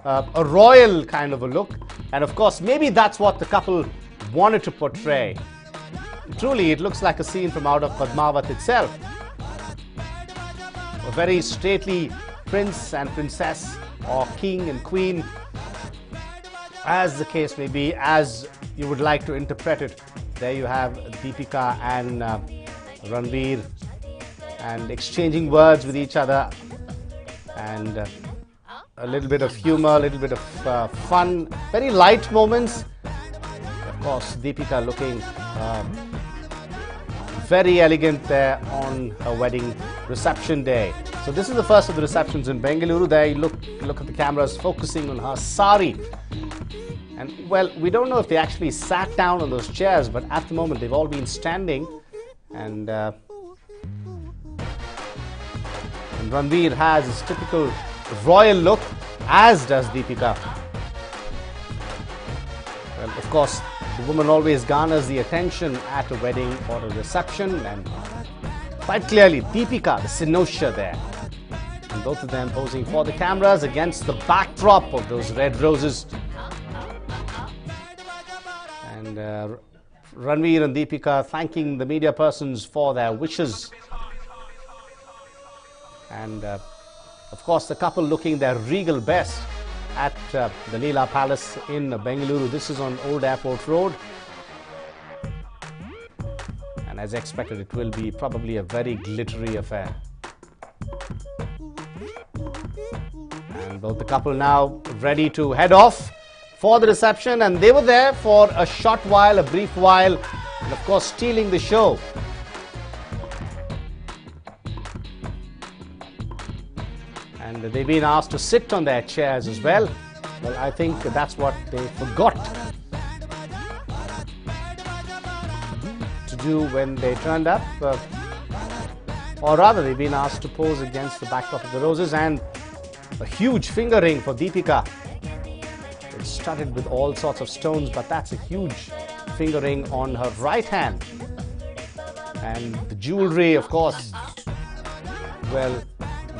a royal kind of a look. And of course, maybe that's what the couple wanted to portray. Truly, it looks like a scene from out of Padmavat itself. A very stately prince and princess, or king and queen, as the case may be, as you would like to interpret it. There you have Deepika and Ranveer, and exchanging words with each other, and a little bit of humor, a little bit of fun, very light moments. Of course, Deepika looking very elegant there on her wedding reception day. So this is the first of the receptions in Bengaluru. There you look at the cameras focusing on her sari. And well, we don't know if they actually sat down on those chairs, but at the moment they've all been standing. And Ranveer has his typical royal look, as does Deepika. Well, of course, the woman always garners the attention at a wedding or a reception, and quite clearly Deepika, the cynosure there. And both of them posing for the cameras against the backdrop of those red roses. And Ranveer and Deepika thanking the media persons for their wishes. And of course, the couple looking their regal best at the Leela Palace in Bengaluru. This is on Old Airport Road. And as expected, it will be probably a very glittery affair. And both the couple now ready to head off for the reception, and they were there for a short while, a brief while, and of course stealing the show. And they've been asked to sit on their chairs as well. Well, I think that's what they forgot to do when they turned up. Or rather, they've been asked to pose against the backdrop of the roses, and a huge finger ring for Deepika. It's studded with all sorts of stones, but that's a huge finger ring on her right hand. And the jewelry, of course, well,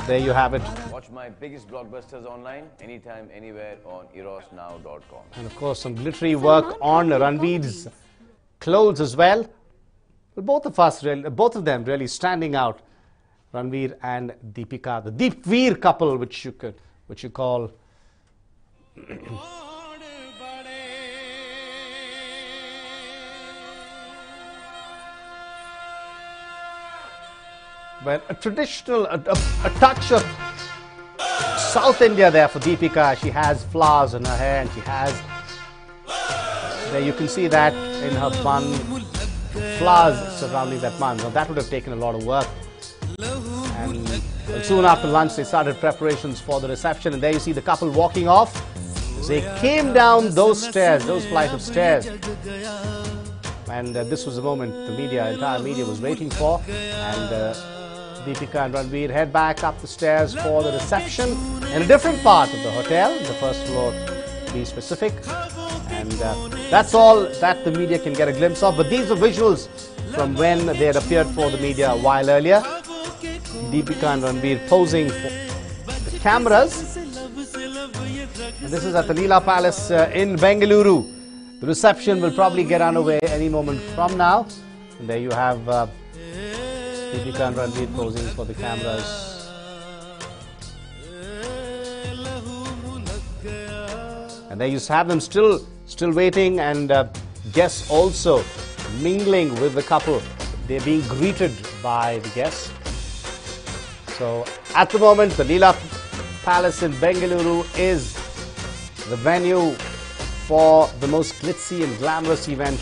there you have it. Watch my biggest blockbusters online, anytime, anywhere on NEWS9.com. And of course, some glittery work on Ranveer's clothes as well. Well, both of them really standing out. Ranveer and Deepika, the Deepveer couple, which you call. Well, a traditional, a touch of South India there for Deepika. She has flowers in her hair, and she has, there you can see that in her bun, flowers surrounding that bun. Now that would have taken a lot of work. And soon after lunch they started preparations for the reception, and there you see the couple walking off as they came down those stairs, those flight of stairs. And this was the moment the entire media was waiting for. And Deepika and Ranveer head back up the stairs for the reception in a different part of the hotel, the first floor to be specific. And that's all that the media can get a glimpse of. But these are visuals from when they had appeared for the media a while earlier. Deepika and Ranveer posing for the cameras. And this is at the Leela Palace in Bengaluru. The reception will probably get underway any moment from now. And there you have Deepika and Ranveer posing for the cameras. And there you have them still waiting, and guests also mingling with the couple. They're being greeted by the guests. So at the moment, the Leela Palace in Bengaluru is the venue for the most glitzy and glamorous event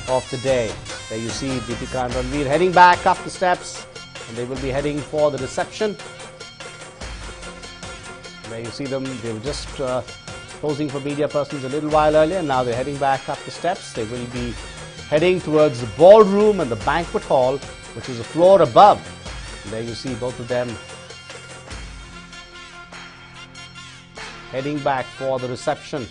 of the day. There you see Deepika and Ranveer heading back up the steps, and they will be heading for the reception. There you see them, they were just posing for media persons a little while earlier, and now they're heading back up the steps. They will be heading towards the ballroom and the banquet hall, which is a floor above. And there you see both of them heading back for the reception.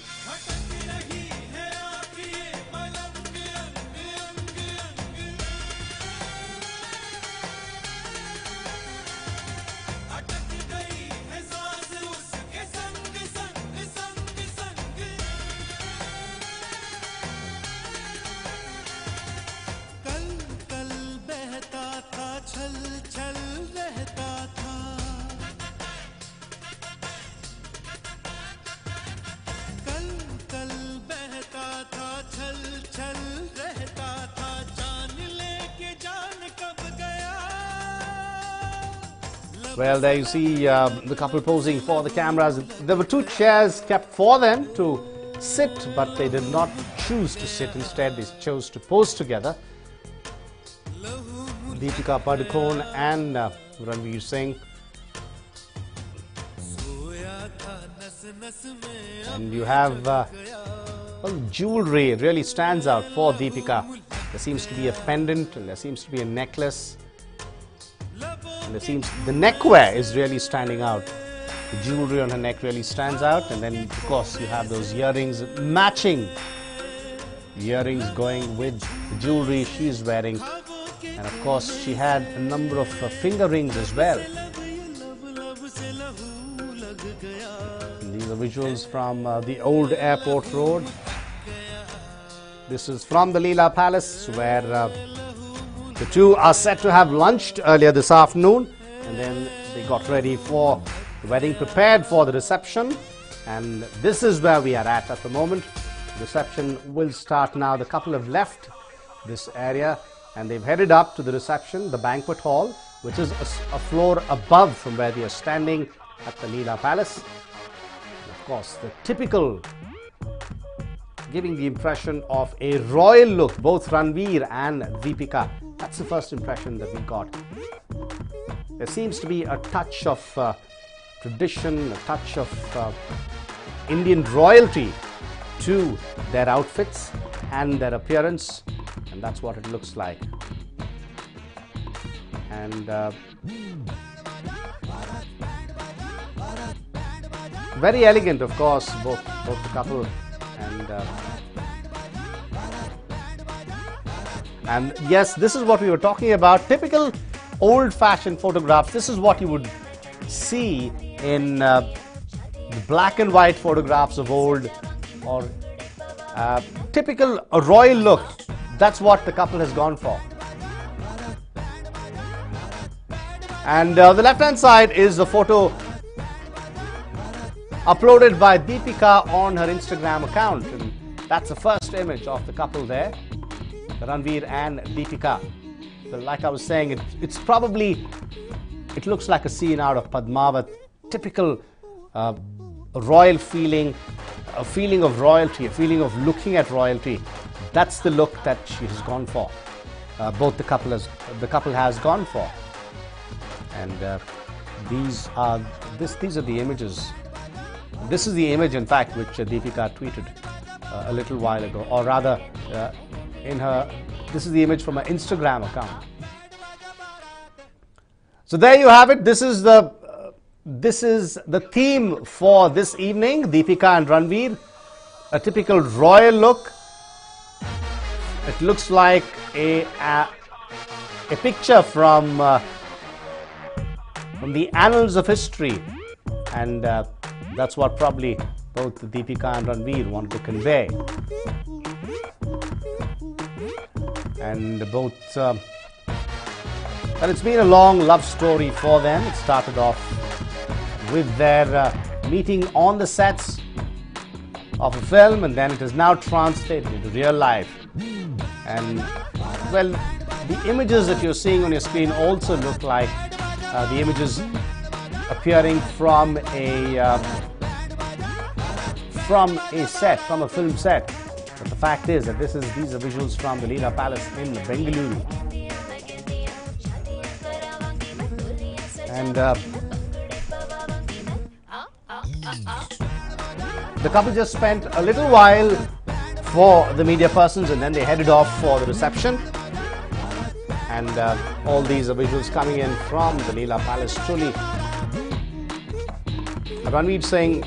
Well, there you see the couple posing for the cameras. There were two chairs kept for them to sit, but they did not choose to sit. Instead, they chose to pose together. Deepika Padukone and Ranveer Singh. And you have well, jewelry really stands out for Deepika. There seems to be a pendant and there seems to be a necklace. And there seems the neckwear is really standing out. The jewelry on her neck really stands out. And then, of course, you have those earrings, matching earrings going with the jewelry she is wearing. And of course, she had a number of finger rings as well. And these are visuals from the old airport road. This is from the Leela Palace, where the two are said to have lunched earlier this afternoon. And then they got ready for the wedding, prepared for the reception. And this is where we are at the moment. The reception will start now. The couple have left this area and they've headed up to the reception, the banquet hall, which is a floor above from where they are standing at the Leela Palace. And of course, the typical, giving the impression of a royal look, both Ranveer and Deepika. That's the first impression that we got. There seems to be a touch of tradition, a touch of Indian royalty to their outfits and their appearance, and that's what it looks like. And very elegant, of course, both the couple. And yes, this is what we were talking about. Typical old-fashioned photographs. This is what you would see in the black and white photographs of old, or typical royal look. That's what the couple has gone for. And the left-hand side is a photo uploaded by Deepika on her Instagram account. And that's the first image of the couple there, Ranveer and Deepika. But like I was saying, it's probably, it looks like a scene out of Padmavat. Typical royal feeling, a feeling of royalty, a feeling of looking at royalty. That's the look that she has gone for. Both the couple has gone for. And these are the images. This is the image, in fact, which Deepika tweeted a little while ago, or rather, this is the image from her Instagram account. So there you have it. This is the theme for this evening. Deepika and Ranveer, a typical royal look. It looks like a picture from the annals of history, and that's what probably both Deepika and Ranveer wanted to convey. And and it's been a long love story for them. It started off with their meeting on the sets of a film, and then it is now translated into real life. And well, the images that you're seeing on your screen also look like the images appearing from a set, from a film set. But the fact is that these are visuals from the Leela Palace in Bengaluru. And the couple just spent a little while for the media persons, and then they headed off for the reception. And all these are visuals coming in from the Leela Palace. Truly, Ranveer Singh,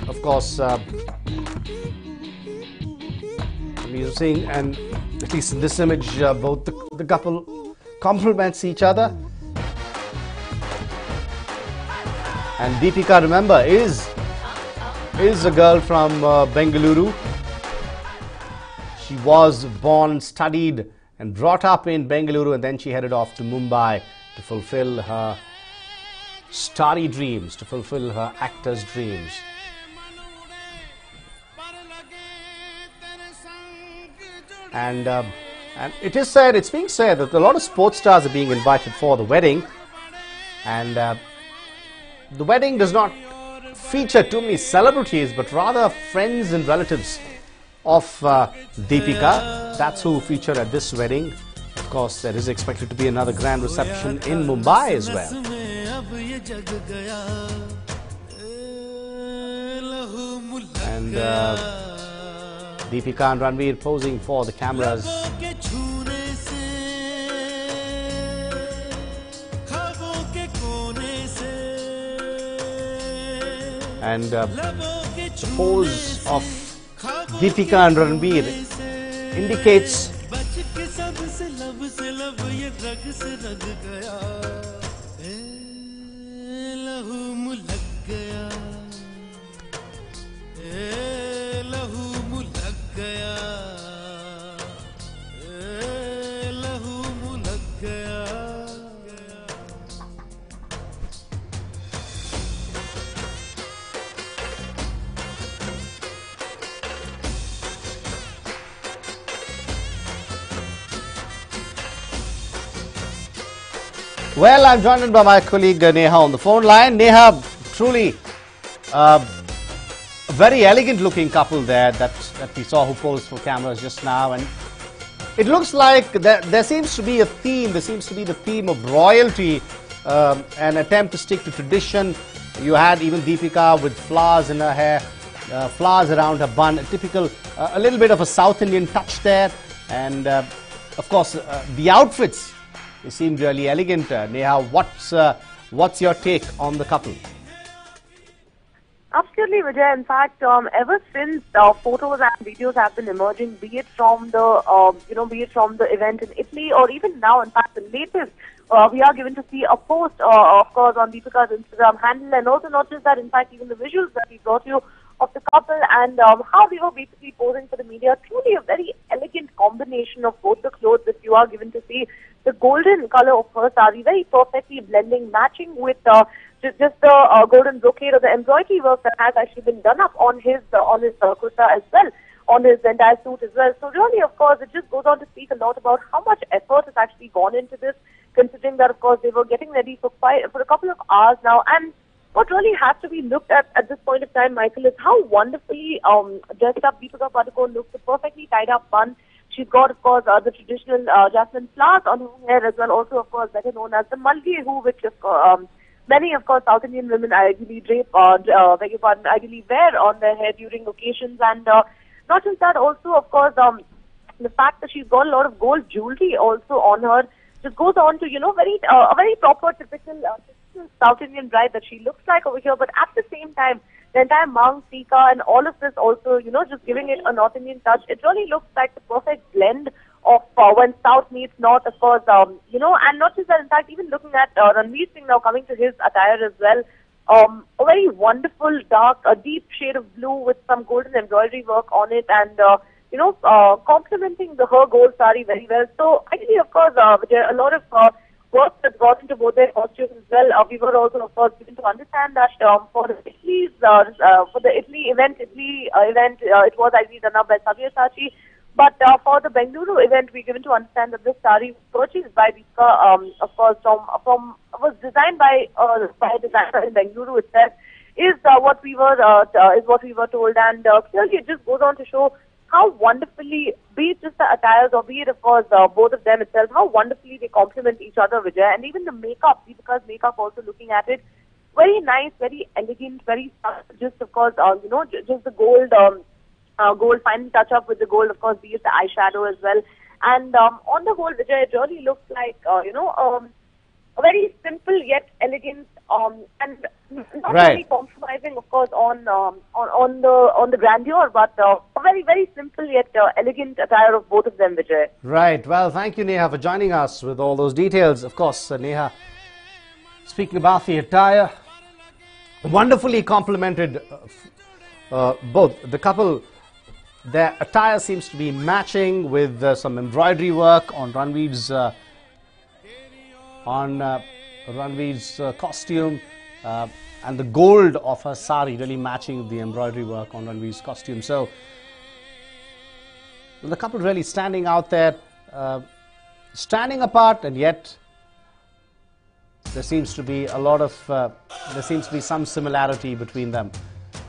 of course, Ranveer Singh, and at least in this image, both the couple compliments each other. And Deepika, remember, is a girl from Bengaluru. She was born, studied and brought up in Bengaluru, and then she headed off to Mumbai to fulfill her starry dreams, to fulfill her actor's dreams. And it's being said that a lot of sports stars are being invited for the wedding, and the wedding does not feature too many celebrities, but rather friends and relatives of Deepika. That's who feature at this wedding. Of course, there is expected to be another grand reception in Mumbai as well. And Deepika and Ranveer posing for the cameras. And the pose of Deepika and Ranveer indicates well, I'm joined by my colleague Neha on the phone line. Neha, truly a very elegant looking couple there that we saw who posed for cameras just now, and it looks like there seems to be a theme. There seems to be the theme of royalty, an attempt to stick to tradition. You had even Deepika with flowers in her hair, flowers around her bun, a typical, a little bit of a South Indian touch there, and of course the outfits. They seem really elegant. Neha, what's your take on the couple? Absolutely, Vijay. In fact, ever since photos and videos have been emerging, be it from the event in Italy, or even now, in fact, the latest, we are given to see a post, of course, on Deepika's Instagram handle, and also not just that, in fact, even the visuals that we brought you of the couple and how they were basically posing for the media. Truly a very elegant combination of both the clothes that you are given to see. The golden color of her sari, very perfectly blending, matching with just the golden brocade or the embroidery work that has actually been done up on his kurta as well, on his entire suit as well. So really, of course, it just goes on to speak a lot about how much effort has actually gone into this, considering that, of course, they were getting ready for a couple of hours now. And what really has to be looked at this point of time, Michael, is how wonderfully dressed up Deepika Padukone looks, the perfectly tied up bun. She's got, of course, the traditional jasmine flowers on her hair as well, also, of course, better known as the malgi, which many, of course, South Indian women ideally ideally wear on their hair during occasions. And not just that, also, of course, the fact that she's got a lot of gold jewelry also on her just goes on to, a very proper, typical South Indian bride that she looks like over here. But at the same time, the entire Mang Tika and all of this also, just giving it a North Indian touch. It really looks like the perfect blend of when South meets North, of course, and not just that, in fact, even looking at Ranveer Singh now coming to his attire as well. A very wonderful, dark, a deep shade of blue with some golden embroidery work on it, and complementing her gold sari very well. So actually, of course, there are a lot of work that's got into both their costumes as well. We were also, of course, given to understand that for the Italy event, it was actually done up by Sabir Sachi. But for the Bengaluru event, we're given to understand that this sari was purchased by Deepika, of course, was designed by a designer in Bengaluru itself. Is what we were told, and clearly it just goes on to show how wonderfully, be it just the attires or be it, of course, both of them itself, how wonderfully they complement each other, Vijay. And even the makeup, Deepika's makeup, also looking at it, very nice, very elegant, very just, of course, just the gold, gold final touch up with the gold, of course, be it the eyeshadow as well. And on the whole, Vijay, it really looks like, a very simple yet elegant, and not really compromising, of course, on the grandeur, but a very, very simple yet elegant attire of both of them, Vijay. Right. Well, thank you, Neha, for joining us with all those details. Of course, Neha, speaking about the attire, wonderfully complemented both the couple. Their attire seems to be matching with some embroidery work on Ranveer's costume, and the gold of her sari really matching the embroidery work on Ranveer's costume. So the couple really standing out there, standing apart and yet there seems to be some similarity between them.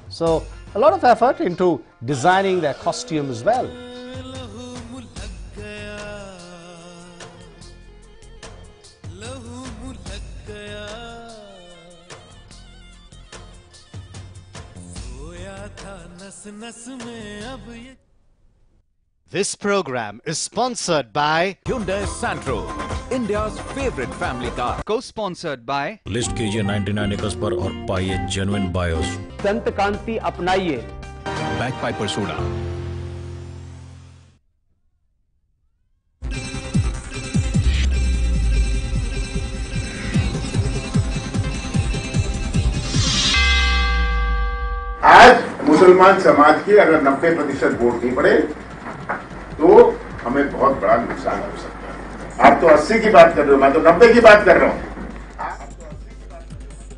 So a lot of effort into designing their costume as well. This program is sponsored by Hyundai Santro, India's favorite family car. Co-sponsored by list कीजिए 99 acres पर और पाइए genuine BIOS. संत कांति अपनाइए। Bagpiper soda. आज मुसलमान समाज की अगर 90% vote नहीं पड़े तो हमें बहुत बड़ा नुकसान हो सकता है। आप तो 80 की बात कर रहे हो, मैं तो 90 की बात कर रहा हूं।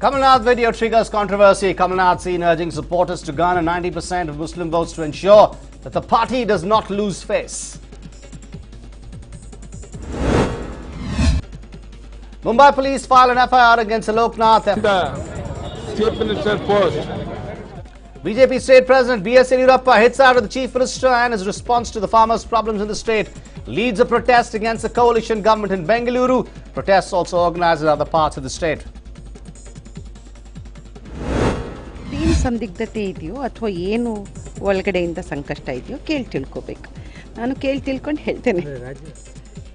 Kamal Nath video triggers controversy. Kamal Nath seen urging supporters to garner 90% of Muslim votes to ensure that the party does not lose face. Mumbai police file an FIR against Alok Nath. The Chief Minister's post. BJP State President B.S. Yediyurappa hits out at the Chief Minister and his response to the farmers' problems in the state. Leads a protest against the coalition government in Bengaluru. Protests also organized in other parts of the state. ಏನು ಸಂದಿಗ್ಧತೆ ಇದೆಯೋ ಅಥವಾ ಏನು ಒಳಗಡೆಯಿಂದ ಸಂಕಷ್ಟ ಇದೆಯೋ ಕೇಳಿ ತಿಳ್ಕೋಬೇಕು. ನಾನು ಕೇಳಿ ತಿಳ್ಕೊಂಡು ಹೇಳ್ತೇನೆ.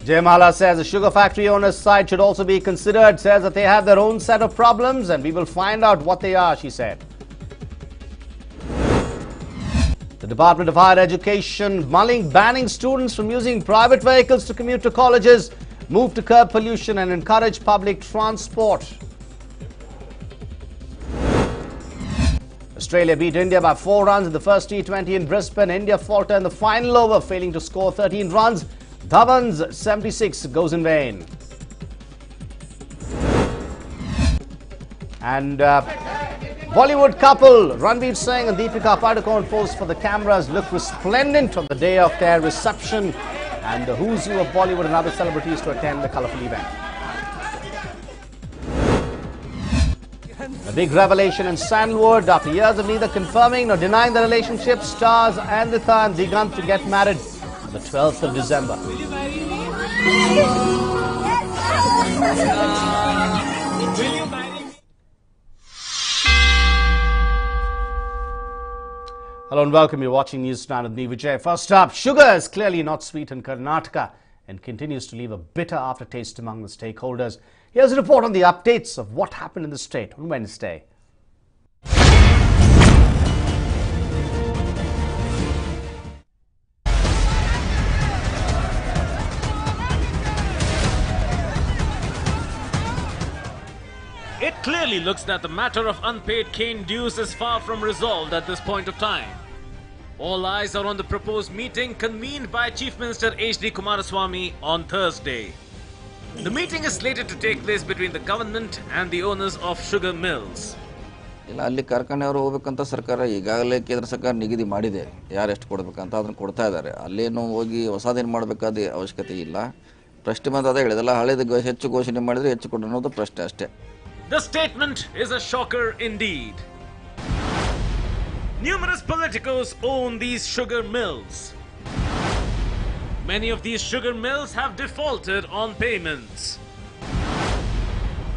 Jayamala says the sugar factory owners' side should also be considered. Says that they have their own set of problems and we will find out what they are, she said. The Department of Higher Education banning students from using private vehicles to commute to colleges, move to curb pollution and encourage public transport. Australia beat India by 4 runs in the first T20 in Brisbane. India faltered in the final over, failing to score 13 runs. Dhawan's 76 goes in vain. And Bollywood couple Ranveer Singh and Deepika Padukone posed for the cameras, looked resplendent on the day of their reception, and the who's who of Bollywood and other celebrities to attend the colourful event. A big revelation in Sandalwood. After years of neither confirming nor denying the relationship, stars Anditha and Digant to get married on the 12th of December. Hello and welcome. You're watching NEWS9 with me, Vijay. First up, sugar is clearly not sweet in Karnataka and continues to leave a bitter aftertaste among the stakeholders. Here's a report on the updates of what happened in the state on Wednesday. It clearly looks that the matter of unpaid cane dues is far from resolved at this point of time. All eyes are on the proposed meeting convened by Chief Minister H.D. Kumaraswamy on Thursday. The meeting is slated to take place between the government and the owners of sugar mills. ಇಲ್ಲ ಅಲ್ಲಿ ಕಾರ್ಖಾನೆಯವರು ಹೋಗ್ಬೇಕಂತ ಸರ್ಕಾರ ಈಗಾಗಲೇ ಕೇಂದ್ರ ಸರ್ಕಾರ ನಿಗದಿ ಮಾಡಿದೆ ಯಾರು ಎಷ್ಟು ಕೊಡಬೇಕಂತ ಅದನ್ನು ಕೊಡ್ತಾ ಇದ್ದಾರೆ. ಅಲ್ಲೇನು ಹೋಗಿ ಹೊಸದೇನು ಮಾಡಬೇಕಾದ ಅವಶ್ಯಕತೆ ಇಲ್ಲ. ಪ್ರಶ್ನೆ ಬಂದ ಅದೇ ಹೇಳಿದಲ್ಲ, ಹಳೇದು ಹೆಚ್ಚು ಘೋಷಣೆ ಮಾಡಿದರೆ ಹೆಚ್ಚು ಕೊಡು ಅನ್ನೋದು ಪ್ರಶ್ನೆ ಅಷ್ಟೇ. The statement is a shocker indeed. Numerous politicos own these sugar mills. Many of these sugar mills have defaulted on payments.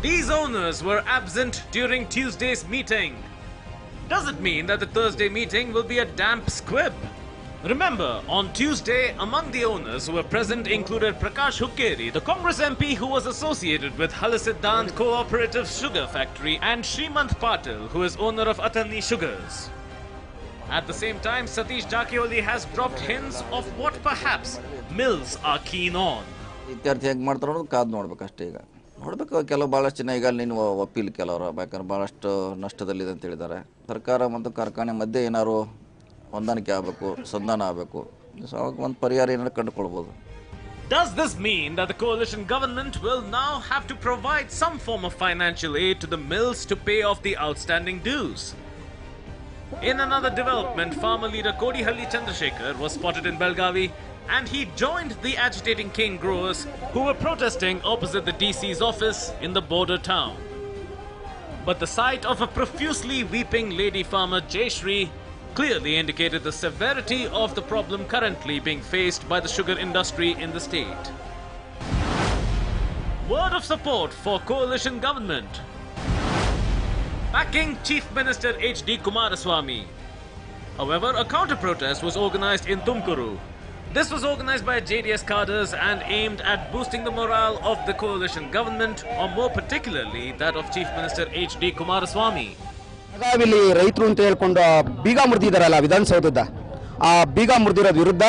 These owners were absent during Tuesday's meeting. Does it mean that the Thursday meeting will be a damp squib? Remember, on Tuesday, among the owners who were present included Prakash Hukkeri, the Congress MP who was associated with Halasiddant Cooperative Sugar Factory, and Srimant Patil, who is owner of Atani Sugars. At the same time, Satish Jakioli has dropped hints of what perhaps mills are keen on. ಇತ್ಯರ್ಥ ಹೇಗೆ ಮಾಡ್ತಾರೆ ಅನ್ನೋದು ಕಾದು ನೋಡ್ಬೇಕಷ್ಟೇ. ಈಗ ನೋಡಬೇಕು, ಕೆಲವು ಭಾಳಷ್ಟು ಜನ ಈಗ ನೀನು ಒಪ್ಪಿಲ್ಲ ಕೆಲವರು, ಯಾಕಂದ್ರೆ ಭಾಳಷ್ಟು ನಷ್ಟದಲ್ಲಿದೆ ಅಂತ ಹೇಳಿದ್ದಾರೆ. ಸರ್ಕಾರ ಮತ್ತು ಕಾರ್ಖಾನೆ ಮಧ್ಯೆ ಏನಾದ್ರು ಹೊಂದಾಣಿಕೆ ಆಗಬೇಕು, ಸಂಧಾನ ಆಗಬೇಕು. ಸೊ ಅವಾಗ ಒಂದು ಪರಿಹಾರ ಏನಾದ್ರು ಕಂಡುಕೊಳ್ಬೋದು. Does this mean that the coalition government will now have to provide some form of financial aid to the mills to pay off the outstanding dues? In another development, farmer leader Kodihalli Chandrasekhar was spotted in Belgavi and he joined the agitating cane growers who were protesting opposite the DC's office in the border town. But the sight of a profusely weeping lady farmer Jayashree clearly indicated the severity of the problem currently being faced by the sugar industry in the state. Word of support for coalition government. Backing Chief Minister H.D. Kumaraswamy. However, a counter-protest was organized in Tumkuru. This was organized by JDS cadres and aimed at boosting the morale of the coalition government, or more particularly that of Chief Minister H.D. Kumaraswamy. ಬೆಳಗಾವಿಲಿ ರೈತರು ಅಂತ ಹೇಳ್ಕೊಂಡು ಬೀಗ ಮುರಿದಿದ್ದಾರಲ್ಲ ವಿಧಾನಸೌಧದ ಆ ಬೀಗ ಮುರಿದಿರೋದು ವಿರುದ್ಧ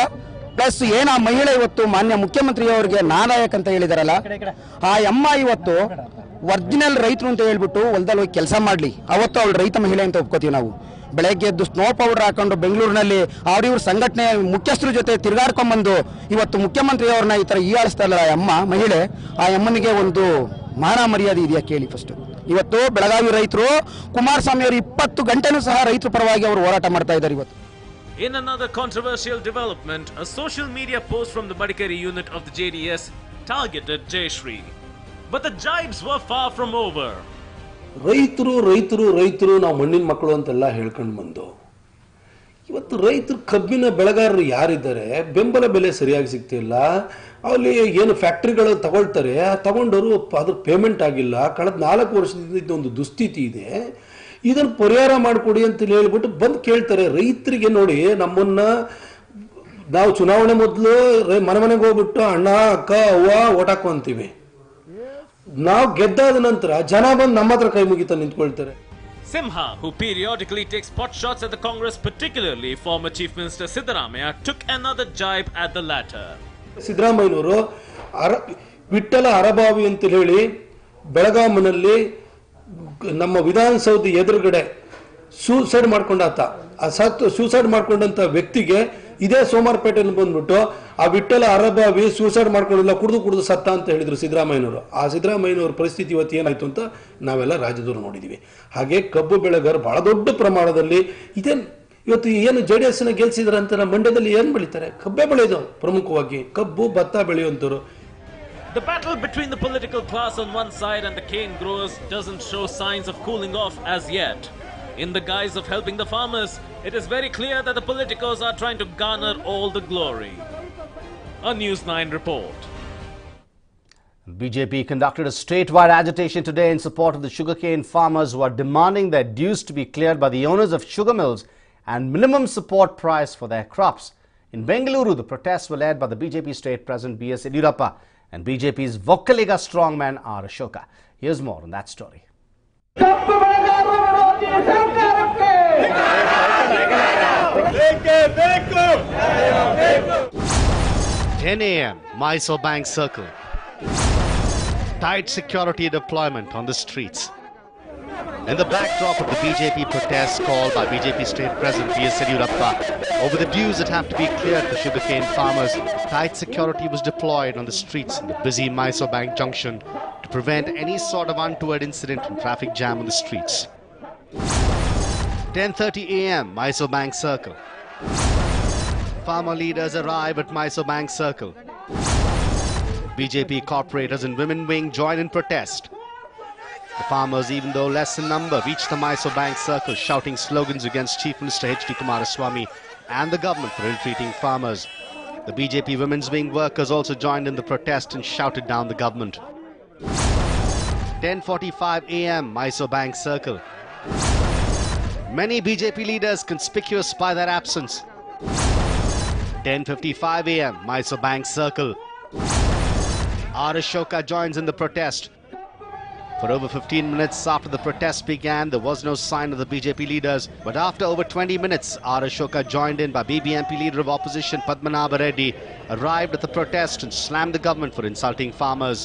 plus ಏನ ಮಹಿಳೆ ಇವತ್ತು ಮಾನ್ಯ ಮುಖ್ಯಮಂತ್ರಿಯವರಿಗೆ ನಾಲಾಯಕ್ ಅಂತ ಹೇಳಿದಾರಲ್ಲ ಆ ಅಮ್ಮ ಇವತ್ತು ಒರಿಜಿನಲ್ ರೈತರು ಅಂತ ಹೇಳ್ಬಿಟ್ಟು ಹೊಲದಲ್ಲಿ ಹೋಗಿ ಕೆಲಸ ಮಾಡಲಿ ಅವತ್ತು ಅವಳು ರೈತ ಮಹಿಳೆ ಅಂತ ಒಪ್ಕೋತೀವಿ ನಾವು. ಬೆಳಗ್ಗೆ ಎದ್ದು ಸ್ನೋ ಪೌಡರ್ ಹಾಕೊಂಡು ಬೆಂಗಳೂರಿನಲ್ಲಿ ಅವ್ರಿವ್ರ ಸಂಘಟನೆ ಮುಖ್ಯಸ್ಥರ ಜೊತೆ ತಿರುಗಾಡ್ಕೊಂಡ್ಬಂದು ಇವತ್ತು ಮುಖ್ಯಮಂತ್ರಿಯವ್ರನ್ನ ಈ ಥರ ಹೀಯಾಳಿಸ್ತಾರಲ್ಲ ಆ ಅಮ್ಮ ಮಹಿಳೆ, ಆ ಅಮ್ಮನಿಗೆ ಒಂದು ಮಾನ ಮರ್ಯಾದೆ ಇದೆಯಾ ಕೇಳಿ ಫಸ್ಟ್. ಇವತ್ತು ಬೆಳಗಾವಿ ರೈತರು ಕುಮಾರಸ್ವಾಮಿ ಅವರು 20 ಗಂಟೆನೂ ಸಹ ರೈತರ ಪರವಾಗಿ ಅವರು ಹೋರಾಟ ಮಾಡ್ತಾ ಇದ್ದಾರೆ ಇವತ್ತು. In another controversial development, a social media post from the Madikeri unit of the JDS targeted Jayashree. But the jibes were far from over. ರೈತರು ರೈತರು ರೈತರು ನಾವು ಮಣ್ಣಿನ ಮಕ್ಕಳು ಅಂತೆಲ್ಲ ಹೇಳ್ಕೊಂಡು ಬಂದು ಇವತ್ತು ರೈತರು ಕಬ್ಬಿನ ಬೆಳೆಗಾರರು ಯಾರಿದ್ದಾರೆ ಬೆಂಬಲ ಬೆಲೆ ಸರಿಯಾಗಿ ಸಿಗ್ತಿಲ್ಲ. ಅಲ್ಲಿ ಏನು ಫ್ಯಾಕ್ಟ್ರಿಗಳು ತಗೊಳ್ತಾರೆ, ತಗೊಂಡವರು ಅದ್ರ ಪೇಮೆಂಟ್ ಆಗಿಲ್ಲ. ಕಳೆದ 4 ವರ್ಷದಿಂದ ಇದೊಂದು ದುಸ್ಥಿತಿ ಇದೆ, ಇದನ್ನು ಪರಿಹಾರ ಮಾಡಿಕೊಡಿ ಅಂತ ಹೇಳ್ಬಿಟ್ಟು ಬಂದು ಕೇಳ್ತಾರೆ. ರೈತರಿಗೆ ನೋಡಿ, ನಮ್ಮನ್ನ ನಾವು ಚುನಾವಣೆ ಮೊದಲು ಮನೆ ಮನೆಗೆ ಹೋಗ್ಬಿಟ್ಟು ಅಣ್ಣ ಅಕ್ಕ ಅವ್ವ ಓಟ್ ಹಾಕೊಂತೀವಿ. ನಾವು ಗೆದ್ದಾದ ನಂತರ ಜನ ಬಂದು ನಮ್ಮ ಹತ್ರ ಕೈ ಮುಗಿತಾ ನಿಂತ್ಕೊಳ್ತಾರೆ. Simha, who periodically takes pot shots at the Congress, particularly former Chief Minister Siddaramaiah, took another jibe at the latter. ಸಿದ್ದರಾಮಯ್ಯನವರು ವಿಠ್ಠಲ ಅರಬಾವಿ ಅಂತ ಹೇಳಿ ಬೆಳಗಾವಿನಲ್ಲಿ ನಮ್ಮ ವಿಧಾನಸೌಧ ಎದುರುಗಡೆ ಸೂಸೈಡ್ ಮಾಡ್ಕೊಂಡಾತ. ಆ ಸೂಸೈಡ್ ಮಾಡ್ಕೊಂಡಂತ ವ್ಯಕ್ತಿಗೆ ಇದೇ ಸೋಮಾರಪೇಟೆಯಲ್ಲಿ ಬಂದ್ಬಿಟ್ಟು ಆ ವಿಠ್ಠಲ ಅರಬಾವಿ ಸೂಸೈಡ್ ಮಾಡ್ಕೊಂಡಿಲ್ಲ, ಕುಡಿದು ಸತ್ತ ಅಂತ ಹೇಳಿದ್ರು ಸಿದ್ದರಾಮಯ್ಯನವರು. ಆ ಸಿದ್ದರಾಮಯ್ಯನವ್ರ ಪರಿಸ್ಥಿತಿ ಇವತ್ತು ಏನಾಯ್ತು ಅಂತ ನಾವೆಲ್ಲ ರಾಜ್ಯದವರು ನೋಡಿದೀವಿ. ಹಾಗೆ ಕಬ್ಬು ಬೆಳೆಗಾರರು ಬಹಳ ದೊಡ್ಡ ಪ್ರಮಾಣದಲ್ಲಿ ಇದೇ ಇವತ್ತು ಏನು JDS ನ ಗೆಲ್ಸಿದ್ರೆ ಅಂತ ನಮ್ಮ ಮಂಡ್ಯದಲ್ಲಿ ಏನು ಬೆಳೀತಾರೆ? ಕಬ್ಬೆ ಬೆಳೆಯೋದು, ಪ್ರಮುಖವಾಗಿ ಕಬ್ಬು ಭತ್ತ ಬೆಳೆಯುವಂತರು. The battle between the political class on one side and the cane growers doesn't show signs of cooling off as yet. In the guise of helping the farmers, it is very clear that the politicos are trying to garner all the glory. A NEWS9 report. BJP conducted a statewide agitation today in support of the sugarcane farmers who are demanding their dues to be cleared by the owners of sugar mills and minimum support price for their crops. In Bengaluru, the protests were led by the BJP state president B.S. Yediyurappa and BJP's Vokkaliga strongman R. Ashoka. Here's more on that story. 10 a.m. Mysore Bank Circle. Tight security deployment on the streets. In the backdrop of the BJP protests called by BJP State President B.S. Yediyurappa over the dues that have to be cleared for sugarcane farmers, tight security was deployed on the streets in the busy Mysore Bank junction to prevent any sort of untoward incident and traffic jam on the streets. 10:30 a.m. Mysore Bank Circle. Farmer leaders arrive at Mysore Bank Circle. BJP corporators and women wing join in protest. The farmers, even though less in number, reached the Mysore Bank Circle shouting slogans against Chief Minister H.D. Kumaraswamy and the government for ill-treating farmers. The BJP women's wing workers also joined in the protest and shouted down the government. 10:45 a.m. Mysore Bank Circle. Many BJP leaders conspicuous by their absence. 10:55 a.m. Mysore Bank Circle. R. Ashoka joins in the protest. For over 15 minutes after the protest began, there was no sign of the BJP leaders. But after over 20 minutes, R. Ashoka, joined in by BBMP leader of opposition Padmanabha Reddy, arrived at the protest and slammed the government for insulting farmers.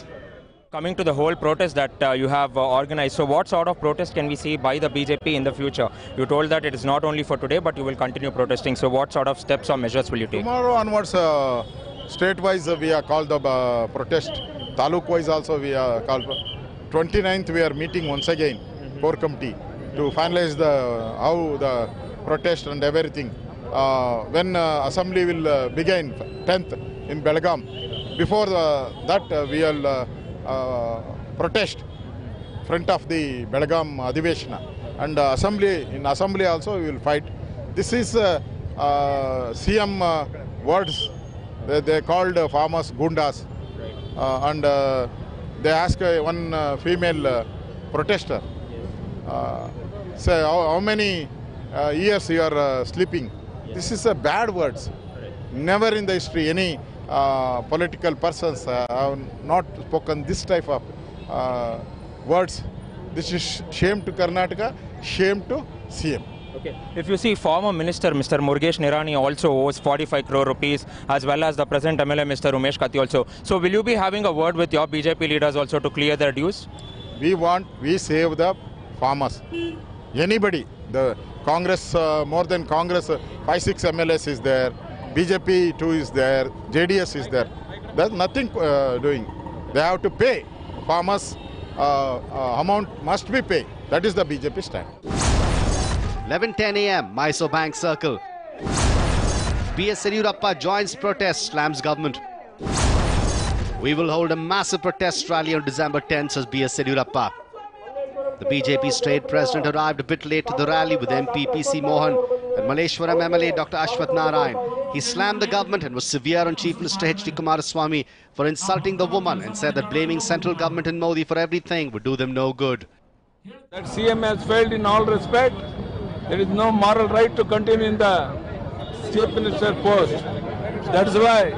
Coming to the whole protest that you have organized, so what sort of protest can we see by the BJP in the future? You told that it is not only for today, but you will continue protesting. So what sort of steps or measures will you take? Tomorrow onwards, state-wise we are called the protest. Taluk-wise also we are called. 29th we are meeting once again, core committee, to finalize how the protest and everything. when assembly will begin 10th in Belgaum. Before that we will protest front of the Belgaum Adhiveshana, and assembly also we will fight. This is CM words. They called farmers gundas, and they ask one female protester, say how many years you are sleeping. This is bad words. Never in the history any political persons have not spoken this type of words. This is shame to Karnataka, shame to CM. Okay. If you see, former minister Mr. Murugesh Nirani also owes 45 crore rupees, as well as the present MLA Mr. Umesh Katti also. So will you be having a word with your BJP leaders also to clear their dues? We save the farmers. Anybody, the Congress, more than Congress, 5-6 MLAs is there, BJP too is there, JDS is there. There's nothing doing. They have to pay. Farmers amount must be paid. That is the BJP stand. 11:10 a.m. Mysore Bank Circle. B.S. Yediyurappa joins protest, slams government. We will hold a massive protest rally on December 10th, says B.S. Yediyurappa. The BJP state president arrived a bit late to the rally with MP P.C. Mohan and Malleshwaram MLA Dr. Ashwath Narayan. He slammed the government and was severe on Chief Minister H.D. Kumaraswamy for insulting the woman and said that blaming central government and Modi for everything would do them no good. That CM has failed in all respect. There is no moral right to continue in the Chief Minister post. That's why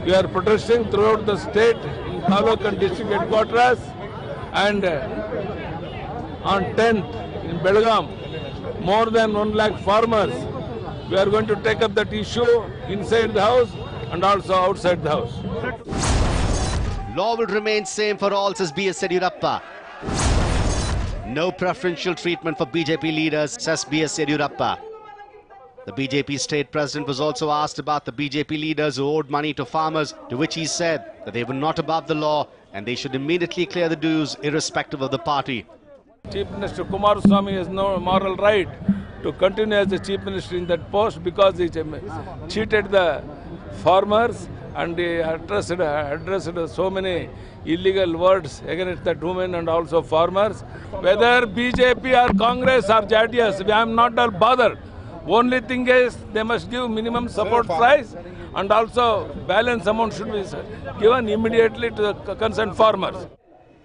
we are protesting throughout the state, in Taluk and district headquarters, and on 10th in Belgaum, more than 1 lakh farmers. We are going to take up that issue inside the house and also outside the house. Law will remain same for all, says B.S. Yediyurappa. No preferential treatment for BJP leaders, says B.S. Yediyurappa. The BJP state president was also asked about the BJP leaders who owed money to farmers, to which he said that they were not above the law and they should immediately clear the dues irrespective of the party. Chief Minister Kumaraswamy has no moral right to continue as the Chief Minister in that post because he cheated the farmers and he addressed so many illegal words against that women and also farmers. Whether BJP or Congress or JDS, I am not bothered. Only thing is they must give minimum support price and also balance amount should be given immediately to the concerned farmers.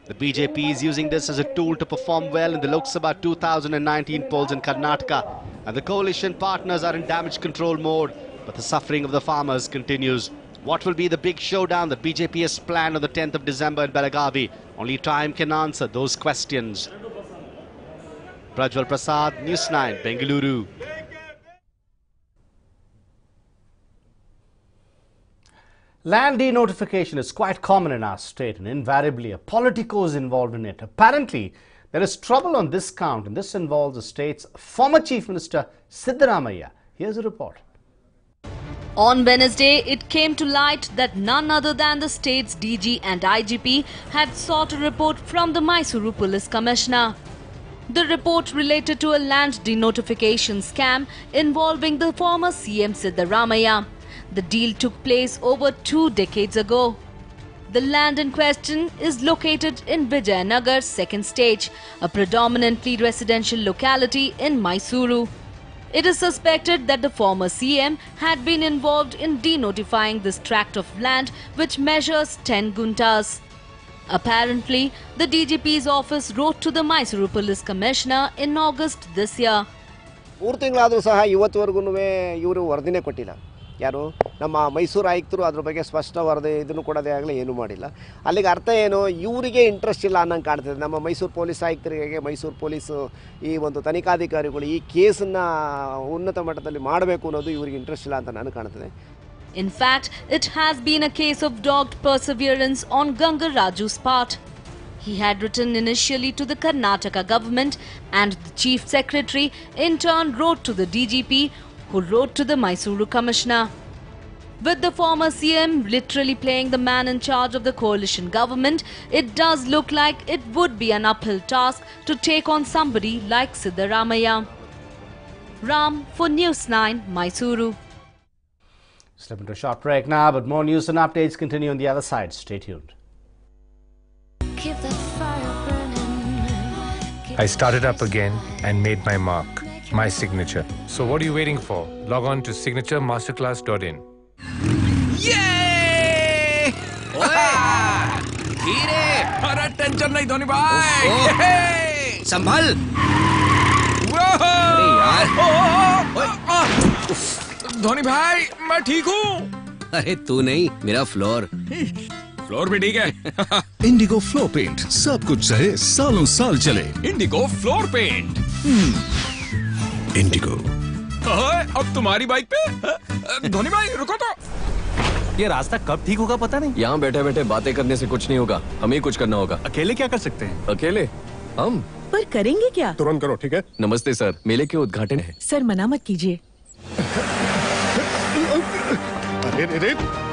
The BJP is using this as a tool to perform well in the Lok Sabha 2019 polls in Karnataka, and the coalition partners are in damage control mode, but the suffering of the farmers continues. What will be the big showdown that BJP has planned on the 10th of December in Belagavi? Only time can answer those questions. Prajwal Prasad, NEWS9, Bengaluru. Land denotification is quite common in our state, and invariably a politico is involved in it. Apparently, there is trouble on this count, and this involves the state's former Chief Minister Siddaramaiah. Here's a report. On Wednesday, it came to light that none other than the state's DG and IGP had sought a report from the Mysuru Police Commissioner. The report related to a land denotification scam involving the former CM Siddaramaiah. The deal took place over 2 decades ago. The land in question is located in Vijayanagar second stage, a predominantly residential locality in Mysuru. It is suspected that the former CM had been involved in denotifying this tract of land which measures 10 guntas. Apparently, the DGP's office wrote to the Mysuru Police Commissioner in August this year. 3 ತಿಂಗಳಾದರೂ ಸಹ ಇವತ್ತುವರೆಗೂ ಇವರು ವರದಿನೇ ಕೊಟ್ಟಿಲ್ಲ. ಯಾರು ನಮ್ಮ ಮೈಸೂರು ಆಯುಕ್ತರು ಅದರ ಬಗ್ಗೆ ಸ್ಪಷ್ಟ ವರದಿ ಇದನ್ನು ಕೊಡೋದೇ ಆಗಲಿ ಏನೂ ಮಾಡಿಲ್ಲ. ಅಲ್ಲಿಗೆ ಅರ್ಥ ಏನು, ಇವರಿಗೆ ಇಂಟ್ರೆಸ್ಟ್ ಇಲ್ಲ ಅನ್ನಂಗೆ ಕಾಣ್ತದೆ. ನಮ್ಮ ಮೈಸೂರು ಪೊಲೀಸ್ ಆಯುಕ್ತರಿಗೆ ಮೈಸೂರು ಪೊಲೀಸ್ ಈ ಒಂದು ತನಿಖಾಧಿಕಾರಿಗಳು ಈ ಕೇಸನ್ನು ಉನ್ನತ ಮಟ್ಟದಲ್ಲಿ ಮಾಡಬೇಕು ಅನ್ನೋದು ಇವರಿಗೆ ಇಂಟ್ರೆಸ್ಟ್ ಇಲ್ಲ ಅಂತ ನನಗೆ ಕಾಣ್ತದೆ. In fact, it has been a case of dogged perseverance on Gangar Raju's part. He had written initially to the Karnataka government and the Chief Secretary in turn wrote to the DGP who wrote to the Mysuru Commissioner. With the former CM literally playing the man in charge of the coalition government, it does look like it would be an uphill task to take on somebody like Siddaramaiah. Ram for NEWS9, Mysuru. Slip into a short break now, but more news and updates continue on the other side. Stay tuned. I started up again and made my mark, my signature. So what are you waiting for? Log on to signaturemasterclass.in. ये धीरे, अरे tension नहीं धोनी भाई, संभल। धोनी भाई, मैं ठीक हूँ। अरे तू नहीं, मेरा फ्लोर। फ्लोर भी ठीक है। इंडिगो फ्लोर पेंट, सब कुछ सहे, सालों साल चले। Indigo floor paint. इंडिगो। अब तुम्हारी बाइक पे। धोनी भाई रुको तो। ये रास्ता कब ठीक होगा पता नहीं। यहाँ बैठे बैठे बातें करने से कुछ नहीं होगा, हमें ही कुछ करना होगा। अकेले क्या कर सकते हैं? अकेले हम पर करेंगे क्या? तुरंत करो, ठीक है? नमस्ते सर, मेले के उद्घाटन है। सर मना मत कीजिए। अरे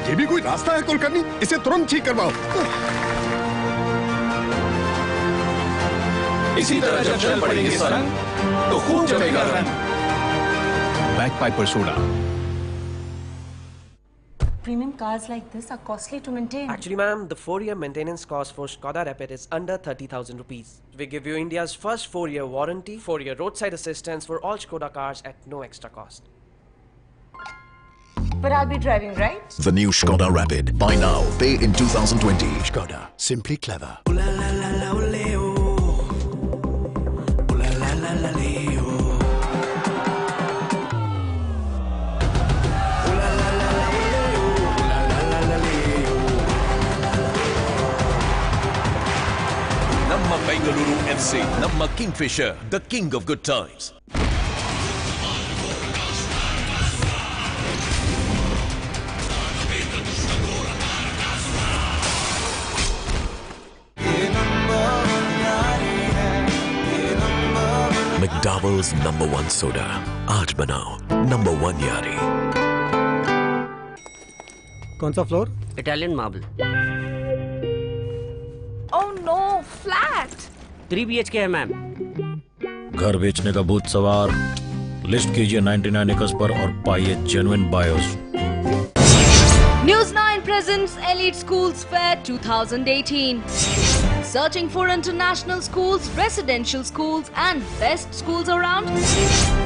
ये भी कोई रास्ता है कुलकर्णी? इसे तुरंत ठीक करवाओ। इसी तरह जब चल पड़ेंगे सरंग, तो खून जमेगा रंग। बैकपाइपर soda. Premium cars like this are costly to maintain. Actually, ma'am, the 4-year maintenance cost for Skoda Rapid is under 30,000 rupees. We give you India's first 4-year warranty, 4-year roadside assistance for all Skoda cars at no extra cost. But I'll be driving, right? The new Skoda Rapid. Buy now, pay in 2020. Skoda, simply clever. Namma Bengaluru FC, Namma Kingfisher, the king of good times. McDowell's #1 soda. आज बनाओ #1 यारी। कौन सा floor? Italian marble. Oh no, flat. 3 BHK है ma'am. घर बेचने का भूत सवार, लिस्ट कीजिए 99 एकर्स पर और पाइए genuine BIOS. NEWS9 presents Elite Schools Fair 2018. Searching for international schools, residential schools and best schools around?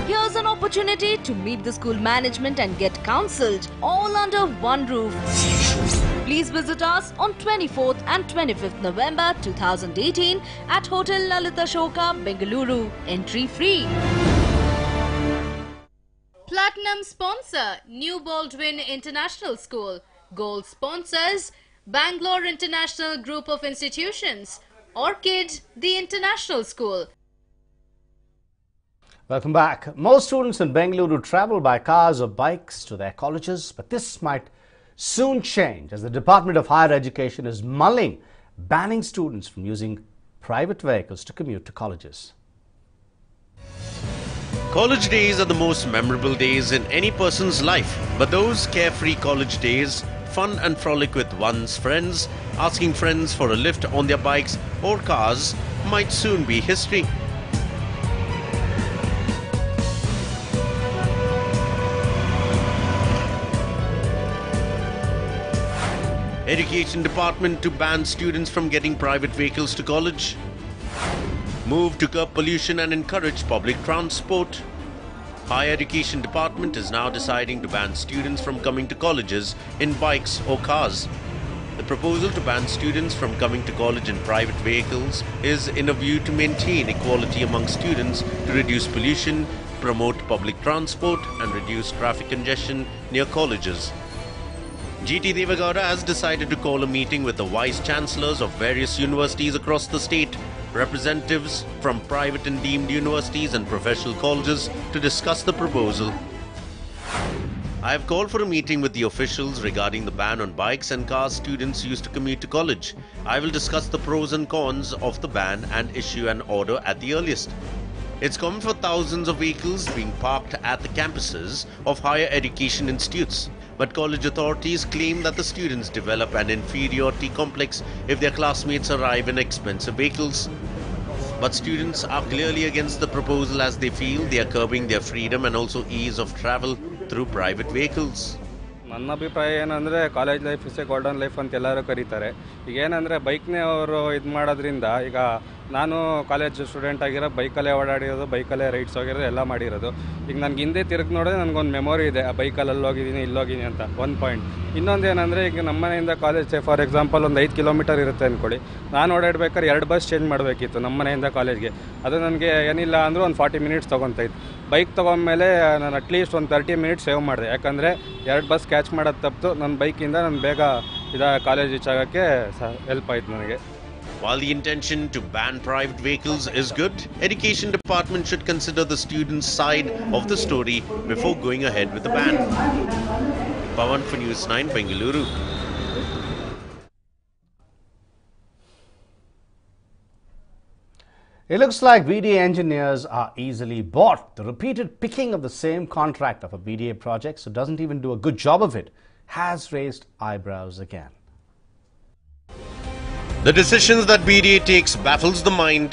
Here's an opportunity to meet the school management and get counselled all under one roof. Please visit us on 24th and 25th November 2018 at Hotel Lalita Shoka, Bengaluru. Entry free. Platinum sponsor, New Baldwin International School. Gold sponsors, Bangalore International Group of Institutions. Orchid, the International School. Welcome back. Most students in Bengaluru travel by cars or bikes to their colleges, but this might soon change as the Department of Higher Education is mulling banning students from using private vehicles to commute to colleges. College days are the most memorable days in any person's life, but those carefree college days, fun and frolic with one's friends, asking friends for a lift on their bikes or cars, might soon be history. Education Department to ban students from getting private vehicles to college. Move to curb pollution and encourage public transport. Higher Education Department is now deciding to ban students from coming to colleges in bikes or cars. The proposal to ban students from coming to college in private vehicles is in a view to maintain equality among students, to reduce pollution, promote public transport and reduce traffic congestion near colleges. GT Devagowda has decided to call a meeting with the Vice Chancellors of various universities across the state, representatives from private and deemed universities and professional colleges to discuss the proposal. I have called for a meeting with the officials regarding the ban on bikes and cars students use to commute to college. I will discuss the pros and cons of the ban and issue an order at the earliest. It's common for thousands of vehicles being parked at the campuses of higher education institutes. But college authorities claim that the students develop an inferiority complex if their classmates arrive in expensive vehicles. But students are clearly against the proposal as they feel they are curbing their freedom and also ease of travel through private vehicles. ನನ್ನ ಅಭಿಪ್ರಾಯ ಏನಂದರೆ college life is A golden life ಅಂತ ಎಲ್ಲರೂ ಕರೀತಾರೆ. ಈಗ ಏನಂದರೆ ಬೈಕ್ನೇ ಅವರು ಇದು ಮಾಡೋದ್ರಿಂದ, ಈಗ ನಾನು ಕಾಲೇಜ್ ಸ್ಟೂಡೆಂಟ್ ಆಗಿರೋ ಬೈಕಲ್ಲೇ ಓಡಾಡಿರೋದು, ಬೈಕಲ್ಲೇ ರೈಡ್ಸ್ ಹೋಗಿರೋದು, ಎಲ್ಲ ಮಾಡಿರೋದು. ಈಗ ನನಗೆ ಹಿಂದೆ ತಿರುಗಿ ನೋಡಿದ್ರೆ ನನಗೊಂದು ಮೆಮೊರಿ ಇದೆ, ಆ ಬೈಕಲ್ಲಿ ಅಲ್ಲೋಗಿದ್ದೀನಿ ಇಲ್ಲೋಗಿದ್ದೀನಿ ಅಂತ ಒಂದು ಪಾಯಿಂಟ್. ಇನ್ನೊಂದು ಏನಂದರೆ, ಈಗ ನಮ್ಮ ಮನೆಯಿಂದ ಕಾಲೇಜ್ ಫಾರ್ ಎಕ್ಸಾಂಪಲ್ ಒಂದು 5 ಕಿಲೋಮೀಟರ್ ಇರುತ್ತೆ ಅಂದ್ಕೊಳ್ಳಿ, ನಾನು ಓಡಾಡ್ಬೇಕಾದ್ರೆ 2 ಬಸ್ ಚೇಂಜ್ ಮಾಡಬೇಕಿತ್ತು ನಮ್ಮ ಮನೆಯಿಂದ ಕಾಲೇಜ್ಗೆ. ಅದು ನನಗೆ ಏನಿಲ್ಲ ಅಂದರೂ ಒಂದು 40 ಮಿನಿಟ್ಸ್ ತೊಗೊತಾಯಿತ್ತು. ಬೈಕ್ ತೊಗೊಂಡ್ಮೇಲೆ ನಾನು ಅಟ್ಲೀಸ್ಟ್ ಒಂದು 30 ಮಿನಿಟ್ಸ್ ಸೇವ್ ಮಾಡಿದೆ, ಯಾಕಂದರೆ 2 ಬಸ್ ಕ್ಯಾಚ್ ಮಾಡೋದು ತಪ್ಪಿತು. ನನ್ನ ಬೈಕಿಂದ ನಾನು ಬೇಗ ಕಾಲೇಜ್ ರೀಚ್ ಆಗೋಕ್ಕೆ ಹೆಲ್ಪ್ ಆಯಿತು ನನಗೆ. While the intention to ban private vehicles is good, Education Department should consider the students' side of the story before going ahead with the ban. Pawan for NEWS9, Bengaluru. It looks like BDA engineers are easily bought. The repeated picking of the same contract of a BDA project, so doesn't even do a good job of it, has raised eyebrows again. The decisions that BDA takes baffles the mind.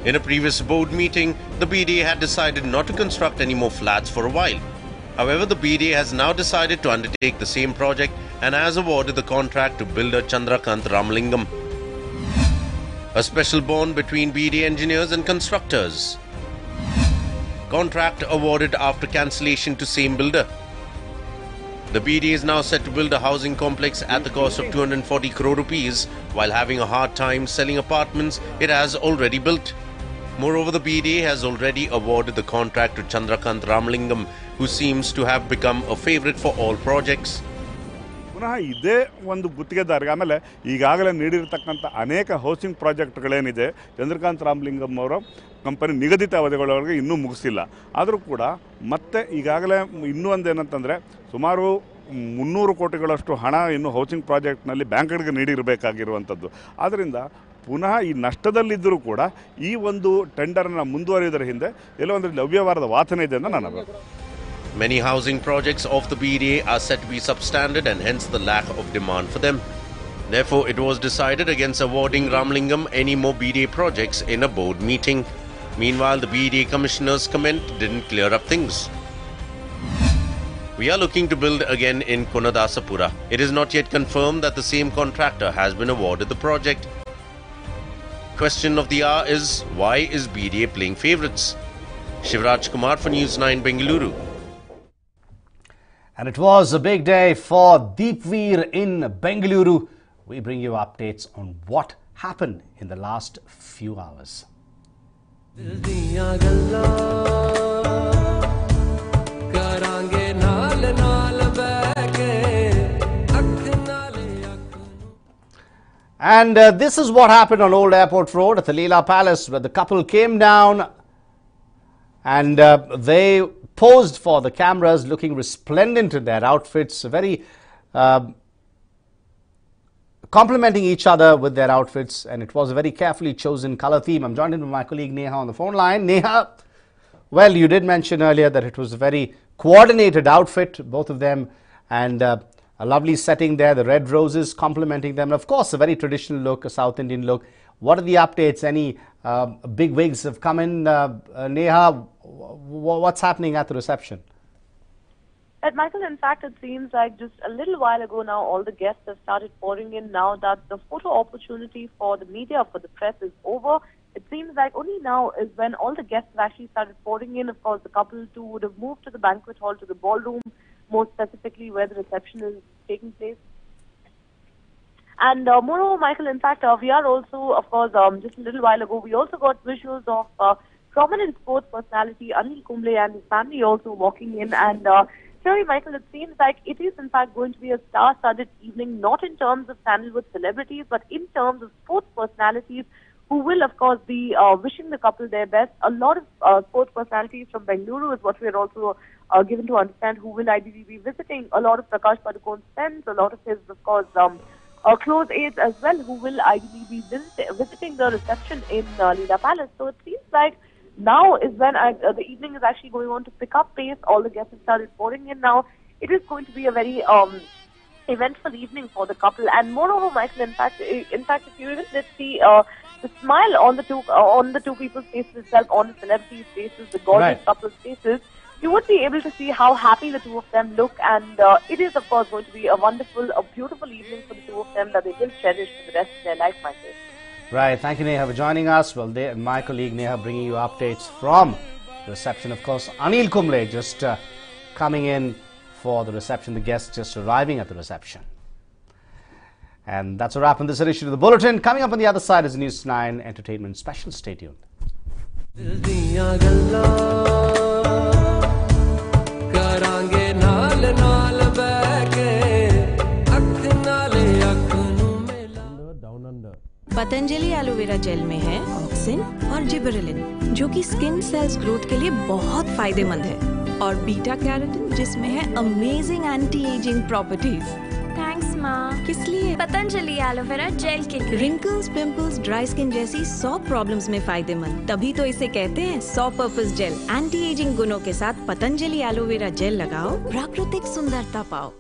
In a previous board meeting, the BDA had decided not to construct any more flats for a while. However, the BDA has now decided to undertake the same project and has awarded the contract to builder Chandrakant Ramalingam. A special bond between BDA engineers and constructors. Contract awarded after cancellation to same builder. The BDA is now set to build a housing complex at the cost of 240 crore rupees. While having a hard time selling apartments it has already built. Moreover, the BDA has already awarded the contract to Chandrakant Ramalingam, who seems to have become a favorite for all projects. ಪುನಃ ಇದೇ ಒಂದು ಗುತ್ತಿಗೆದಾರರಿಗೆ ಆಮೇಲೆ ಈಗಾಗಲೇ ನೀಡಿರತಕ್ಕಂಥ ಅನೇಕ housing ಪ್ರಾಜೆಕ್ಟ್ಗಳೇನಿದೆ Chandrakant Ramalingam ಅವರ company ನಿಗದಿತ ಅವಧಿಗಳವರೆಗೆ ಇನ್ನೂ ಮುಗಿಸಿಲ್ಲ. ಆದರೂ ಕೂಡ ಮತ್ತೆ ಈಗಾಗಲೇ ಇನ್ನೂ ಒಂದೇನಂತಂದರೆ ಸುಮಾರು 300 ಕೋಟಿಗಳಷ್ಟು ಹಣ ಇನ್ನು ಹೌಸಿಂಗ್ ಪ್ರಾಜೆಕ್ಟ್ನಲ್ಲಿ ಬ್ಯಾಂಕ್ಗಳಿಗೆ ನೀಡಿರಬೇಕಾಗಿರುವಂಥದ್ದು. ಆದ್ದರಿಂದ ಪುನಃ ಈ ನಷ್ಟದಲ್ಲಿದ್ದರೂ ಕೂಡ ಈ ಒಂದು ಟೆಂಡರ್ನ ಮುಂದುವರಿಯೋದರ ಹಿಂದೆ ಎಲ್ಲೋ ಒಂದು ಅವ್ಯವಹಾರದ ವಾಸನೆ ಇದೆ ಅಂತ ನನ್ನ ಅಭಿಪ್ರಾಯ. Many housing projects of the BDA are said to be substandard and hence the lack of demand for them. Therefore, it was decided against awarding Ramalingam any more BDA projects in a board meeting. Meanwhile, the BDA commissioner's comment didn't clear up things. We are looking to build again in Konadasapura. It is not yet confirmed that the same contractor has been awarded the project. Question of the hour is, why is BDA playing favourites? Shivraj Kumar for NEWS9 Bengaluru. And it was a big day for Deepveer in Bengaluru. We bring you updates on what happened in the last few hours. And this is what happened on Old Airport Road at the Leela Palace, where the couple came down and they posed for the cameras looking resplendent in their outfits, very complimenting each other with their outfits, and it was a very carefully chosen color theme. I'm joined in with my colleague Neha on the phone line. Neha, well, you did mention earlier that it was a very coordinated outfit, both of them, and a lovely setting there, the red roses complementing them. And of course, a very traditional look, a South Indian look. What are the updates? Any big wigs have come in? Neha, what's happening at the reception? Michael, in fact, it seems like just a little while ago now, all the guests have started pouring in now that the photo opportunity for the media, for the press is over. It seems like only now is when all the guests have actually started pouring in. Of course, the couple too would have moved to the banquet hall, to the ballroom, more specifically where the reception is taking place. And moreover, Michael, in fact, we are also, of course, just a little while ago, we also got visuals of prominent sports personality Anil Kumble and his family also walking in. And sorry, Michael, it seems like it is, in fact, going to be a star-studded evening, not in terms of sandalwood celebrities, but in terms of sports personalities who will, of course, be wishing the couple their best. A lot of sports personalities from Bengaluru is what we are also given to understand, who will ideally be visiting. A lot of Prakash Padukone's friends, a lot of his, of course, close aides as well, who will ideally be visiting the reception in Leela Palace. So it seems like now is when the evening is actually going on to pick up pace. All the guests have started pouring in now. It is going to be a very eventful evening for the couple. And moreover, Michael, in fact, if you even let's see the smile on the two people's faces itself, on the celebrities' faces, the gorgeous Right. couple's faces, you would be able to see how happy the two of them look, and it is of course going to be a wonderful, a beautiful evening for the two of them that they will cherish for the rest of their life, Michael. Right, thank you, Neha, for joining us. Well, my colleague Neha bringing you updates from the reception. Of course, Anil Kumble just coming in for the reception, the guests just arriving at the reception. And that's a wrap on this edition of the Bulletin. Coming up on the other side is News 9 Entertainment Special. Stay tuned. Patanjali aloe vera gel में है auxin और gibberellin, जो कि skin cells growth के लिए बहुत फायदेमंद है, और बीटा कैरोटीन जिसमें है amazing anti ageing properties. Thanks माँ। किस लिए? पतंजलि एलोवेरा जेल के लिए। रिंकल्स, पिंपल्स, ड्राई स्किन जैसी 100 प्रॉब्लम्स में फायदेमंद, तभी तो इसे कहते हैं 100 पर्पस जेल। एंटी एजिंग गुणों के साथ पतंजलि एलोवेरा जेल लगाओ, प्राकृतिक सुंदरता पाओ।